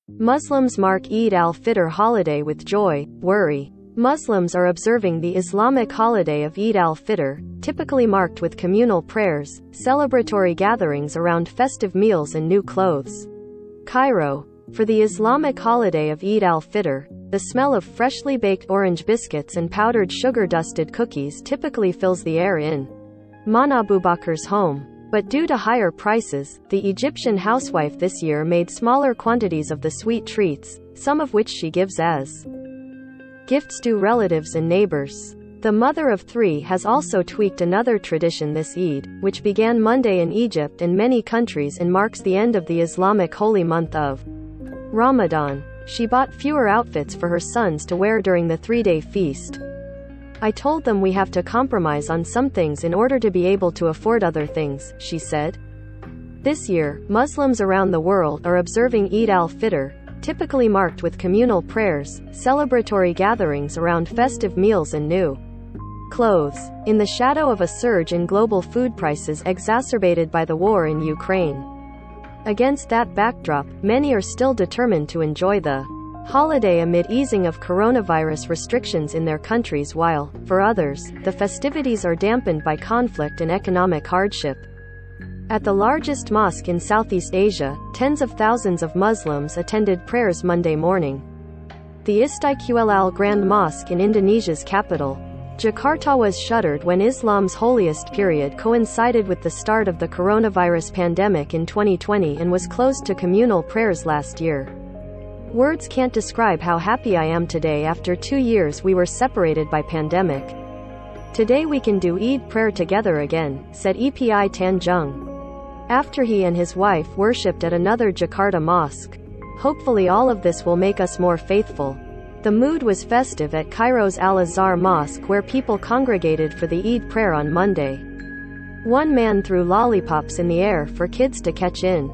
Muslims mark Eid al-Fitr holiday with joy, worry. Muslims are observing the Islamic holiday of Eid al-Fitr, typically marked with communal prayers, celebratory gatherings around festive meals and new clothes. Cairo. For the Islamic holiday of Eid al-Fitr, the smell of freshly baked orange biscuits and powdered sugar-dusted cookies typically fills the air in Mana Abubakar's home. But due to higher prices, the Egyptian housewife this year made smaller quantities of the sweet treats, some of which she gives as gifts to relatives and neighbors. The mother of three has also tweaked another tradition this Eid, which began Monday in Egypt and many countries and marks the end of the Islamic holy month of Ramadan. She bought fewer outfits for her sons to wear during the three-day feast. I told them we have to compromise on some things in order to be able to afford other things, she said. This year, Muslims around the world are observing Eid al-Fitr, typically marked with communal prayers, celebratory gatherings around festive meals and new clothes, in the shadow of a surge in global food prices exacerbated by the war in Ukraine. Against that backdrop, many are still determined to enjoy the holiday amid easing of coronavirus restrictions in their countries while, for others, the festivities are dampened by conflict and economic hardship. At the largest mosque in Southeast Asia, tens of thousands of Muslims attended prayers Monday morning. The Istiqlal Grand Mosque in Indonesia's capital, Jakarta, was shuttered when Islam's holiest period coincided with the start of the coronavirus pandemic in 2020 and was closed to communal prayers last year. Words can't describe how happy I am today. After 2 years we were separated by pandemic. Today we can do Eid prayer together again, said Epi Tanjung, after he and his wife worshipped at another Jakarta mosque. Hopefully all of this will make us more faithful. The mood was festive at Cairo's Al-Azhar Mosque where people congregated for the Eid prayer on Monday. One man threw lollipops in the air for kids to catch in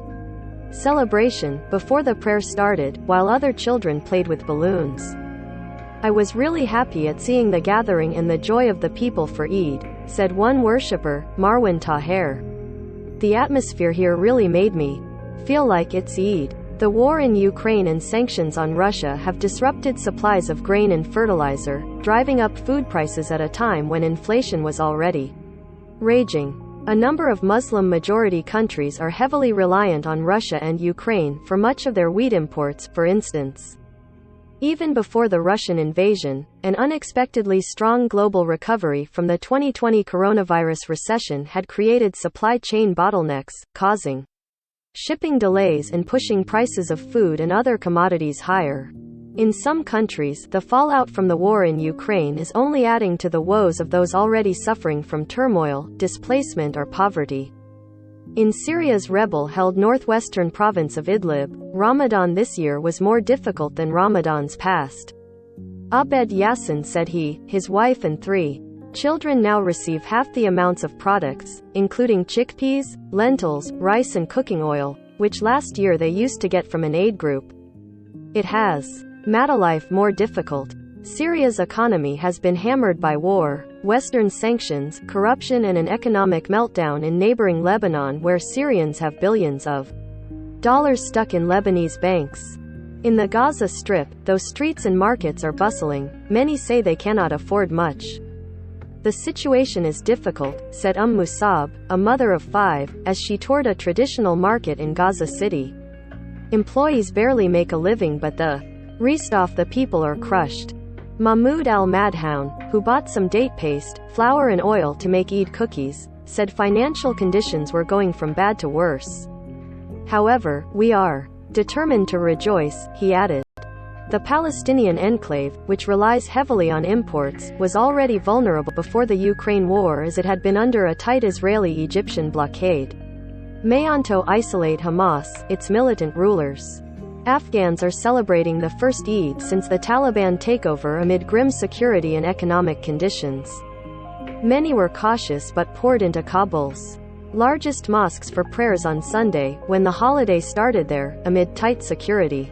celebration before the prayer started, while other children played with balloons. I was really happy at seeing the gathering and the joy of the people for Eid, said one worshipper, Marwan Taher. The atmosphere here really made me feel like it's Eid. The war in Ukraine and sanctions on Russia have disrupted supplies of grain and fertilizer, driving up food prices at a time when inflation was already raging. A number of Muslim-majority countries are heavily reliant on Russia and Ukraine for much of their wheat imports, for instance. Even before the Russian invasion, an unexpectedly strong global recovery from the 2020 coronavirus recession had created supply chain bottlenecks, causing shipping delays and pushing prices of food and other commodities higher. In some countries, the fallout from the war in Ukraine is only adding to the woes of those already suffering from turmoil, displacement or poverty. In Syria's rebel-held northwestern province of Idlib, Ramadan this year was more difficult than Ramadans past. Abed Yassin said his wife and 3 children now receive half the amounts of products, including chickpeas, lentils, rice and cooking oil, which last year they used to get from an aid group. It has made life more difficult. Syria's economy has been hammered by war, Western sanctions, corruption and an economic meltdown in neighboring Lebanon where Syrians have billions of dollars stuck in Lebanese banks. In the Gaza Strip, though streets and markets are bustling, many say they cannot afford much. The situation is difficult, said Musab, a mother of 5, as she toured a traditional market in Gaza City. Employees barely make a living but the rest of the people are crushed. Mahmoud al-Madhoun, who bought some date paste, flour and oil to make Eid cookies, said financial conditions were going from bad to worse. However, we are determined to rejoice, he added. The Palestinian enclave, which relies heavily on imports, was already vulnerable before the Ukraine war as it had been under a tight Israeli-Egyptian blockade. Mayanto isolate Hamas, its militant rulers. Afghans are celebrating the first Eid since the Taliban takeover amid grim security and economic conditions. Many were cautious but poured into Kabul's largest mosques for prayers on Sunday, when the holiday started there, amid tight security.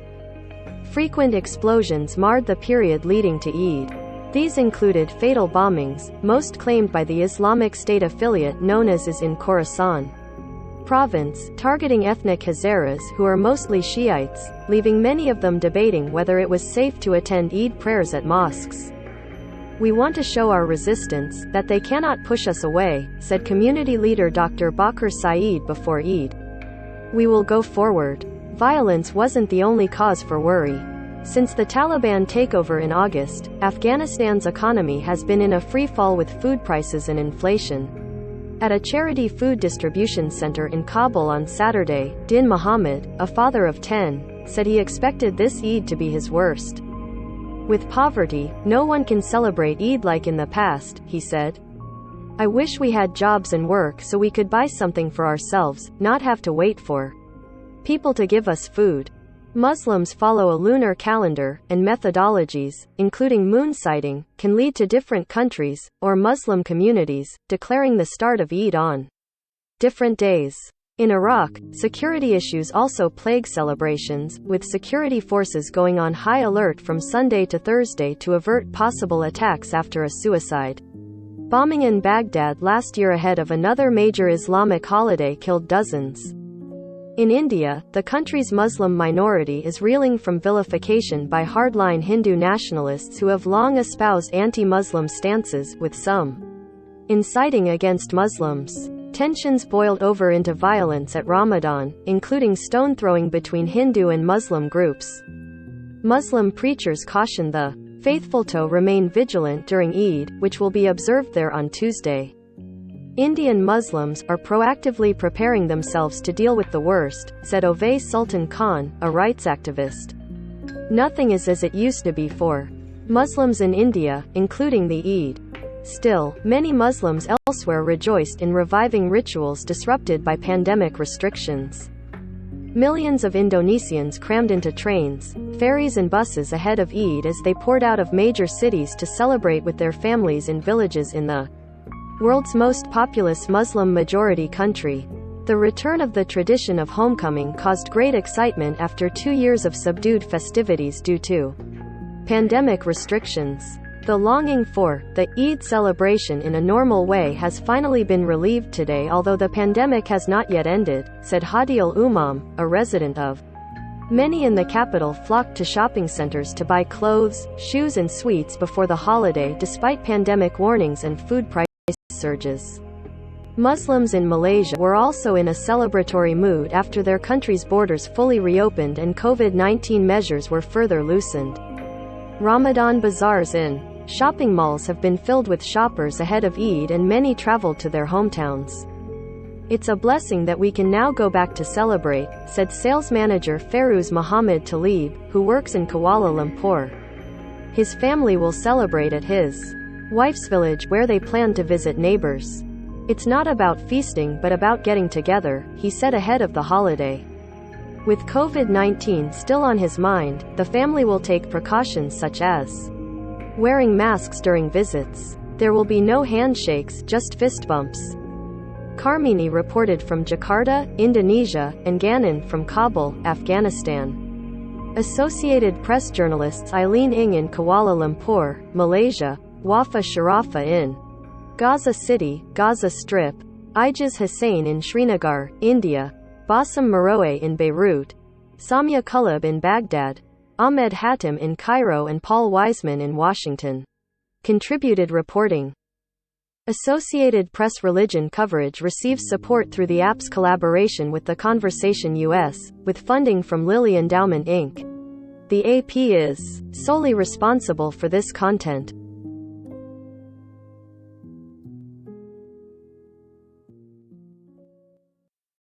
Frequent explosions marred the period leading to Eid. These included fatal bombings, most claimed by the Islamic State affiliate known as IS in Khorasan. province, targeting ethnic Hazaras who are mostly Shiites, leaving many of them debating whether it was safe to attend Eid prayers at mosques. "We want to show our resistance, that they cannot push us away," said community leader Dr. Bakr Saeed before Eid. "We will go forward." Violence wasn't the only cause for worry. Since the Taliban takeover in August, Afghanistan's economy has been in a free fall with food prices and inflation. At a charity food distribution center in Kabul on Saturday, Din Muhammad, a father of 10, said he expected this Eid to be his worst. "With poverty, no one can celebrate Eid like in the past," he said. "I wish we had jobs and work so we could buy something for ourselves, not have to wait for people to give us food." Muslims follow a lunar calendar, and methodologies, including moon sighting, can lead to different countries, or Muslim communities, declaring the start of Eid on different days. In Iraq, security issues also plague celebrations, with security forces going on high alert from Sunday to Thursday to avert possible attacks after a suicide bombing in Baghdad last year ahead of another major Islamic holiday killed dozens. In India, the country's Muslim minority is reeling from vilification by hardline Hindu nationalists who have long espoused anti-Muslim stances, with some inciting against Muslims. Tensions boiled over into violence at Ramadan, including stone-throwing between Hindu and Muslim groups. Muslim preachers cautioned the faithful to remain vigilant during Eid, which will be observed there on Tuesday. Indian Muslims are proactively preparing themselves to deal with the worst, said Ovais Sultan Khan, a rights activist. "Nothing is as it used to be for Muslims in India, including the Eid." Still, many Muslims elsewhere rejoiced in reviving rituals disrupted by pandemic restrictions. Millions of Indonesians crammed into trains, ferries and buses ahead of Eid as they poured out of major cities to celebrate with their families in villages in the world's most populous Muslim-majority country. The return of the tradition of homecoming caused great excitement after 2 years of subdued festivities due to pandemic restrictions. The longing for the Eid celebration in a normal way has finally been relieved today, although the pandemic has not yet ended, said Hadil Umam, a resident of. Many in the capital flocked to shopping centers to buy clothes, shoes and sweets before the holiday despite pandemic warnings and food price surges. Muslims in Malaysia were also in a celebratory mood after their country's borders fully reopened and COVID-19 measures were further loosened. Ramadan bazaars in shopping malls have been filled with shoppers ahead of Eid and many traveled to their hometowns. "It's a blessing that we can now go back to celebrate," said sales manager Feroz Muhammad Talib, who works in Kuala Lumpur. His family will celebrate at his wife's village where they plan to visit neighbors. "It's not about feasting but about getting together," he said ahead of the holiday. With COVID-19 still on his mind, the family will take precautions such as wearing masks during visits. There will be no handshakes, just fist bumps. Karmini reported from Jakarta, Indonesia, and Ganan from Kabul, Afghanistan. Associated Press journalists Eileen Ng in Kuala Lumpur, Malaysia, Wafa Sharafa in Gaza City, Gaza Strip, Ijaz Hussain in Srinagar, India, Bassem Meroe in Beirut, Samia Kulub in Baghdad, Ahmed Hatim in Cairo and Paul Wiseman in Washington contributed reporting. Associated Press religion coverage receives support through the app's collaboration with The Conversation US, with funding from Lilly Endowment Inc. The AP is solely responsible for this content.